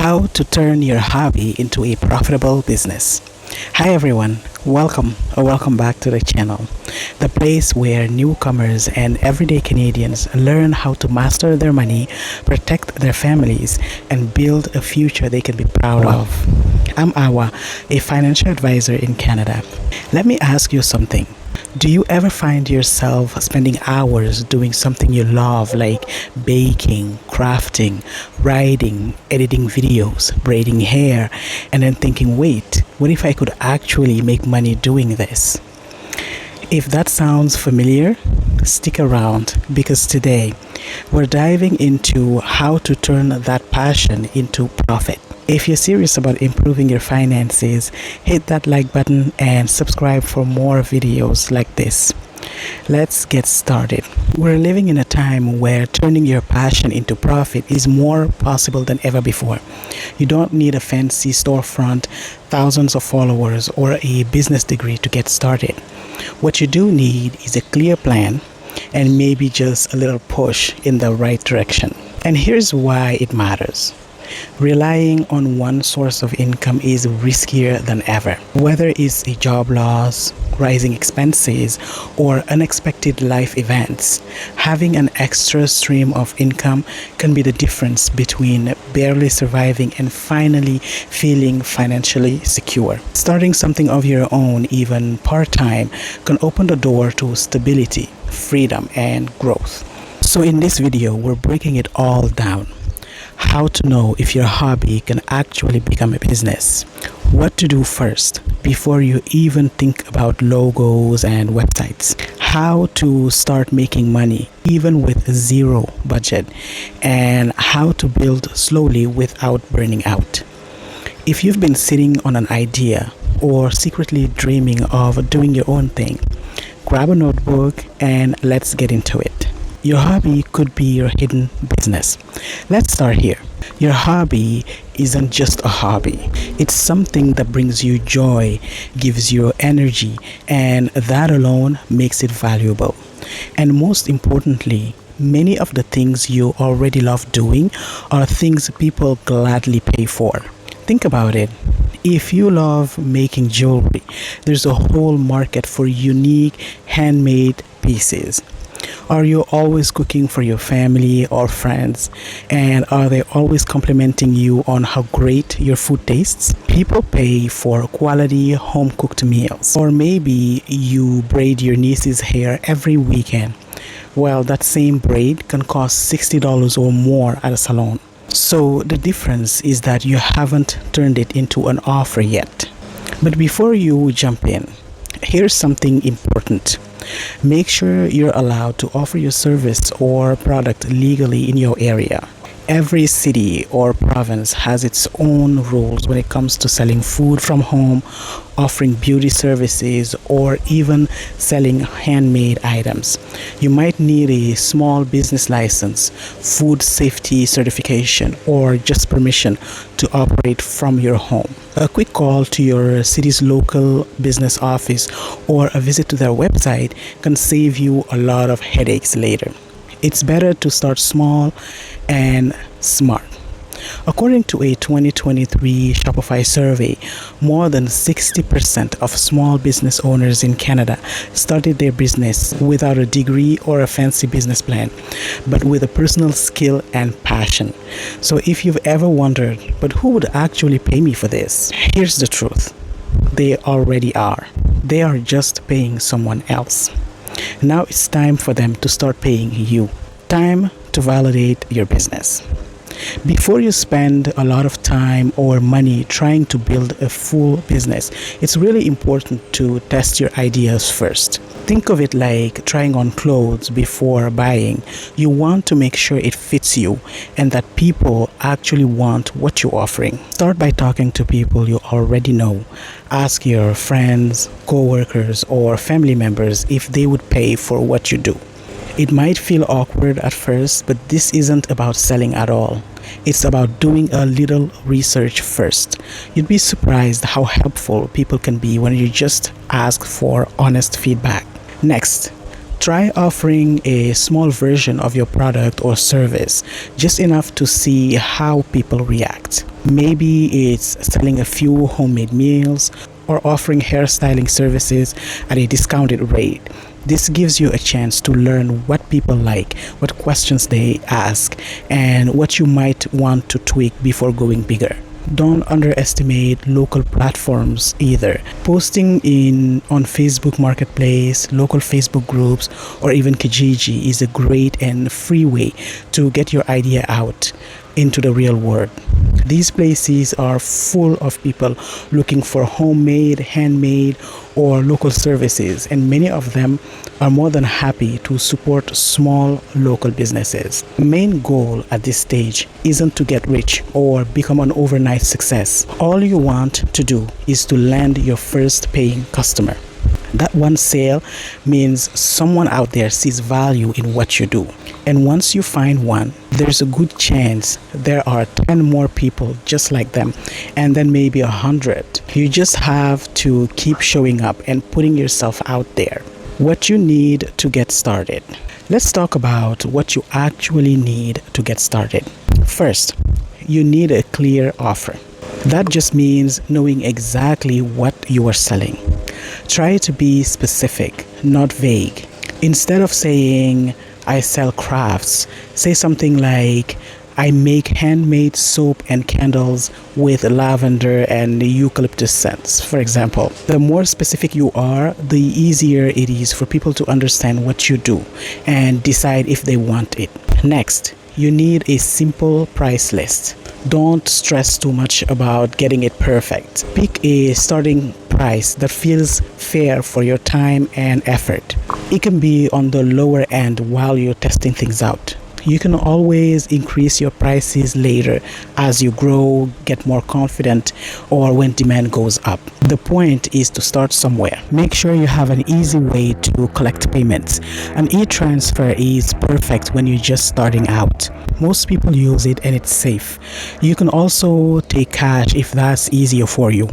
How to turn your hobby into a profitable business. Hi everyone, welcome back to the channel, the place where newcomers and everyday Canadians learn how to master their money, protect their families, and build a future they can be proud of. I'm Awa, a financial advisor in Canada. Let me ask you something. Do you ever find yourself spending hours doing something you love, like baking, crafting, writing, editing videos, braiding hair, and then thinking, wait, what if I could actually make money doing this? If that sounds familiar, stick around because today we're diving into how to turn that passion into profit. If you're serious about improving your finances, hit that like button and subscribe for more videos like this. Let's get started. We're living in a time where turning your passion into profit is more possible than ever before. You don't need a fancy storefront, thousands of followers, or a business degree to get started. What you do need is a clear plan and maybe just a little push in the right direction. And here's why it matters. Relying on one source of income is riskier than ever. Whether it's a job loss, rising expenses, or unexpected life events, having an extra stream of income can be the difference between barely surviving and finally feeling financially secure. Starting something of your own, even part-time, can open the door to stability, freedom, and growth. So in this video, we're breaking it all down. How to know if your hobby can actually become a business. What to do first before you even think about logos and websites. How to start making money even with zero budget. And how to build slowly without burning out. If you've been sitting on an idea or secretly dreaming of doing your own thing, grab a notebook and let's get into it. Your hobby could be your hidden business. Let's start here. Your hobby isn't just a hobby. It's something that brings you joy, gives you energy, and that alone makes it valuable. And most importantly, many of the things you already love doing are things people gladly pay for. Think about it. If you love making jewelry, there's a whole market for unique handmade pieces. Are you always cooking for your family or friends? And are they always complimenting you on how great your food tastes? People pay for quality home-cooked meals. Or maybe you braid your niece's hair every weekend. Well, that same braid can cost $60 or more at a salon. So the difference is that you haven't turned it into an offer yet. But before you jump in, here's something important. Make sure you're allowed to offer your service or product legally in your area. Every city or province has its own rules when it comes to selling food from home, offering beauty services, or even selling handmade items. You might need a small business license, food safety certification, or just permission to operate from your home. A quick call to your city's local business office or a visit to their website can save you a lot of headaches later. It's better to start small and smart. According to a 2023 Shopify survey, more than 60% of small business owners in Canada started their business without a degree or a fancy business plan, but with a personal skill and passion. So if you've ever wondered, but who would actually pay me for this? Here's the truth. They already are. They are just paying someone else. Now it's time for them to start paying you. Time to validate your business. Before you spend a lot of time or money trying to build a full business, it's really important to test your ideas first. Think of it like trying on clothes before buying. You want to make sure it fits you and that people actually want what you're offering. Start by talking to people you already know. Ask your friends, co-workers, or family members if they would pay for what you do. It might feel awkward at first, but this isn't about selling at all. It's about doing a little research first. You'd be surprised how helpful people can be when you just ask for honest feedback. Next, Try offering a small version of your product or service, just enough to see how people react. Maybe it's selling a few homemade meals or offering hairstyling services at a discounted rate. This gives you a chance to learn what people like, what questions they ask, and what you might want to tweak before going bigger. Don't underestimate local platforms either. Posting on Facebook Marketplace, local Facebook groups, or even Kijiji is a great and free way to get your idea out into the real world. These places are full of people looking for homemade, handmade, or local services, and many of them are more than happy to support small local businesses. The main goal at this stage isn't to get rich or become an overnight success. All you want to do is to land your first paying customer. That one sale means someone out there sees value in what you do. And once you find one, there's a good chance there are 10 more people just like them, and then maybe 100. You just have to keep showing up and putting yourself out there. What you need to get started. Let's talk about what you actually need to get started. First, you need a clear offer. That just means knowing exactly what you are selling. Try to be specific, not vague. Instead of saying, I sell crafts, say something like, I make handmade soap and candles with lavender and eucalyptus scents, for example. The more specific you are, the easier it is for people to understand what you do and decide if they want it. Next, you need a simple price list. Don't stress too much about getting it perfect. Pick a starting price that feels fair for your time and effort. It can be on the lower end while you're testing things out. You can always increase your prices later as you grow, get more confident, or when demand goes up. The point is to start somewhere. Make sure you have an easy way to collect payments. An e-transfer is perfect when you're just starting out. Most people use it and it's safe. You can also take cash if that's easier for you.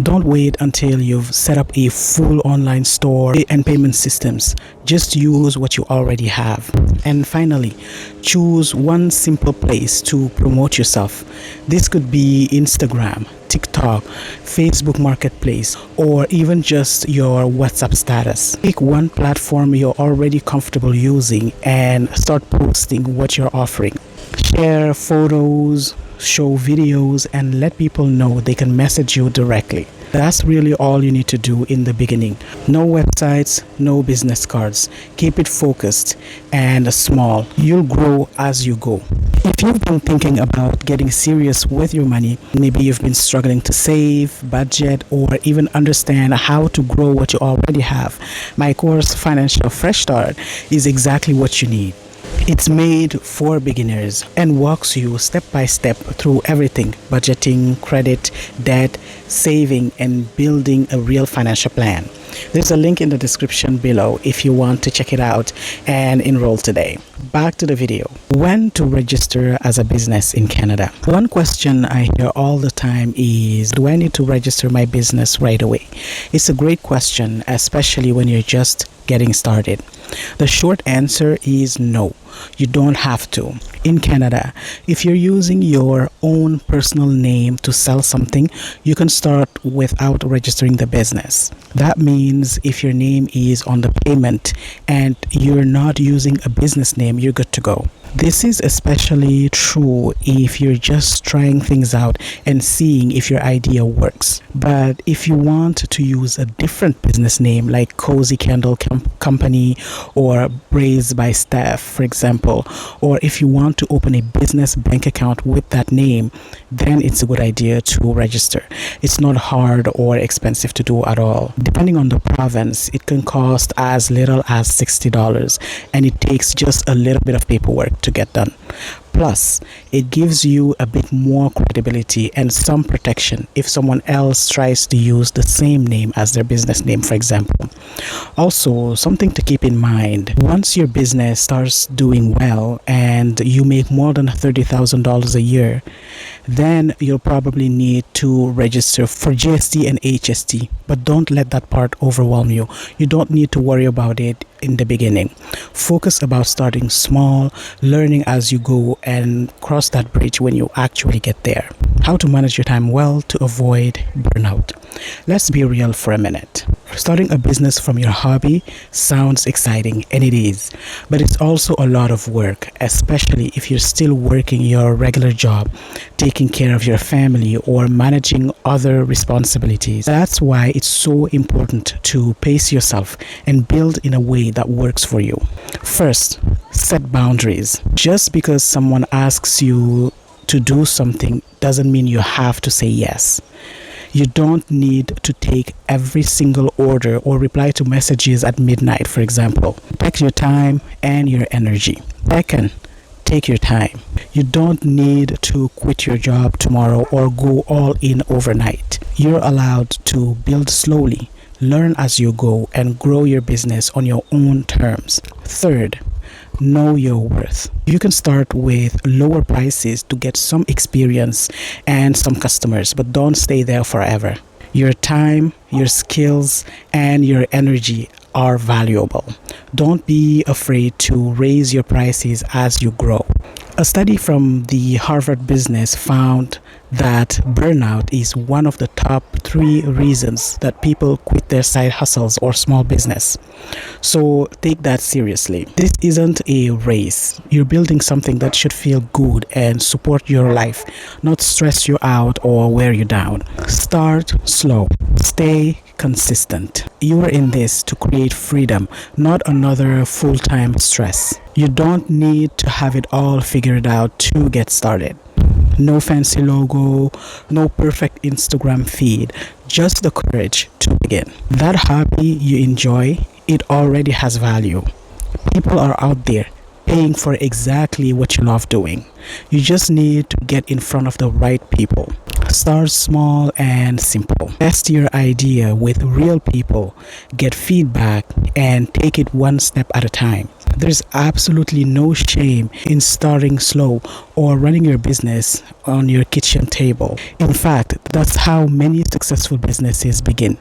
Don't wait until you've set up a full online store and payment systems. Just use what you already have. And finally, choose one simple place to promote yourself. This could be Instagram, TikTok, Facebook Marketplace, or even just your WhatsApp status. Pick one platform you're already comfortable using and start posting what you're offering. Share photos, show videos, and let people know they can message you directly. That's really all you need to do in the beginning. No websites, no business cards. Keep it focused and small. You'll grow as you go. If you've been thinking about getting serious with your money, maybe you've been struggling to save, budget, or even understand how to grow what you already have, my course, Financial Fresh Start, is exactly what you need. It's made for beginners and walks you step by step through everything: budgeting, credit, debt, saving, and building a real financial plan. There's a link in the description below if you want to check it out and enroll today. Back to the video. When to register as a business in Canada? One question I hear all the time is, do I need to register my business right away? It's a great question, especially when you're just getting started. The short answer is no. You don't have to. In Canada, if you're using your own personal name to sell something, you can start without registering the business. That means if your name is on the payment and you're not using a business name, you're good to go. This is especially true if you're just trying things out and seeing if your idea works. But if you want to use a different business name like Cozy Candle Company or Braids by Steph, for example, or if you want to open a business bank account with that name, then it's a good idea to register. It's not hard or expensive to do at all. Depending on the province, it can cost as little as $60, and it takes just a little bit of paperwork to get done. Plus, it gives you a bit more credibility and some protection if someone else tries to use the same name as their business name, for example. Also, something to keep in mind, once your business starts doing well and you make more than $30,000 a year, then you'll probably need to register for GST and HST. But don't let that part overwhelm you. You don't need to worry about it in the beginning. Focus about starting small, learning as you go, and cross that bridge when you actually get there. How to manage your time well to avoid burnout. Let's be real for a minute. Starting a business from your hobby sounds exciting, and it is, but it's also a lot of work, especially if you're still working your regular job, taking care of your family, or managing other responsibilities. That's why it's so important to pace yourself and build in a way that works for you. First, set boundaries. Just because someone asks you to do something doesn't mean you have to say yes. You don't need to take every single order or reply to messages at midnight, for example. Protect your time and your energy. Second, take your time. You don't need to quit your job tomorrow or go all in overnight. You're allowed to build slowly, learn as you go, and grow your business on your own terms. Third, know your worth. You can start with lower prices to get some experience and some customers, but don't stay there forever. Your time, your skills, and your energy are valuable. Don't be afraid to raise your prices as you grow. A study from the Harvard Business found that burnout is one of the top 3 reasons that people quit their side hustles or small business. So take that seriously. This isn't a race. You're building something that should feel good and support your life, not stress you out or wear you down. Start slow. Stay consistent. You are in this to create freedom, not another full-time stress. You don't need to have it all figured out to get started. No fancy logo, no perfect Instagram feed, just the courage to begin. That hobby you enjoy, it already has value. People are out there paying for exactly what you love doing. You just need to get in front of the right people. Start small and simple. Test your idea with real people, get feedback, and take it one step at a time. There's absolutely no shame in starting slow or running your business on your kitchen table. In fact, that's how many successful businesses begin.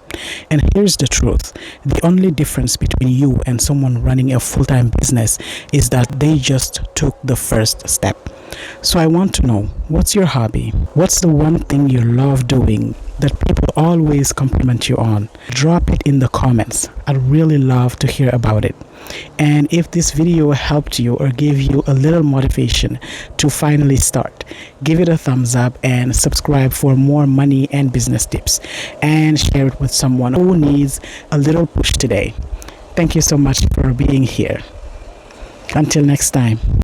And here's the truth. The only difference between you and someone running a full-time business is that they just took the first step. So I want to know, what's your hobby? What's the one thing you love doing that people always compliment you on? Drop it in the comments. I'd really love to hear about it. And if this video helped you or gave you a little motivation to finally start, give it a thumbs up and subscribe for more money and business tips, and share it with someone who needs a little push today. Thank you so much for being here. Until next time.